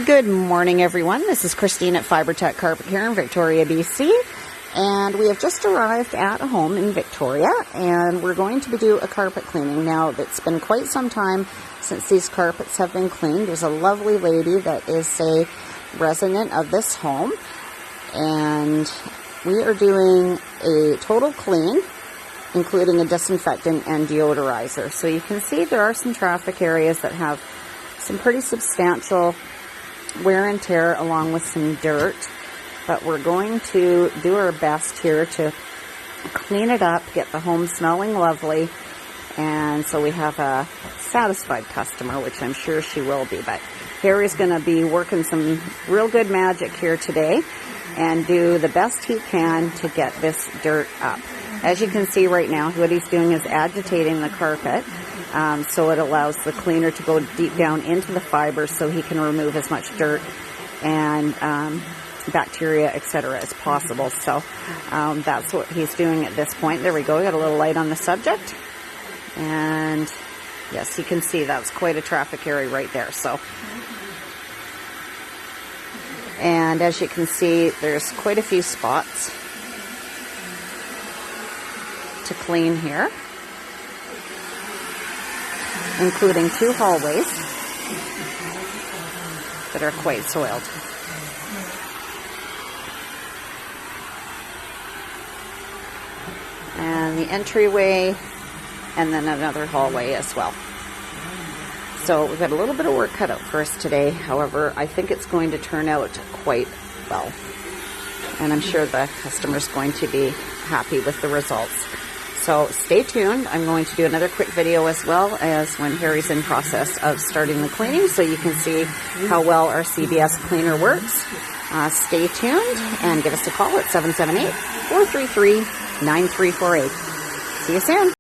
Good morning, everyone. This is Christine at Fibre Tech Carpet Care in Victoria, BC. And we have just arrived at a home in Victoria, and we're going to do a carpet cleaning. Now, it's been quite some time since these carpets have been cleaned. There's a lovely lady that is a resident of this home, and we are doing a total clean, including a disinfectant and deodorizer. So you can see there are some traffic areas that have some pretty substantial wear and tear along with some dirt, but we're going to do our best here to clean it up, get the home smelling lovely, and so we have a satisfied customer, which I'm sure she will be. But Harry's going to be working some real good magic here today and do the best he can to get this dirt up. As you can see right now, what he's doing is agitating the carpet, so it allows the cleaner to go deep down into the fibers so he can remove as much dirt and bacteria, etc. as possible. So that's what he's doing at this point. There we go. We got a little light on the subject. And yes, you can see that's quite a traffic area right there. So, and as you can see, there's quite a few spots to clean here, including 2 hallways that are quite soiled. And the entryway, and then another hallway as well. So we've got a little bit of work cut out for us today. However, I think it's going to turn out quite well. And I'm sure the customer's going to be happy with the results. So stay tuned. I'm going to do another quick video as well as when Harry's in process of starting the cleaning, so you can see how well our CBS cleaner works. Stay tuned and give us a call at 778-433-9348. See you soon.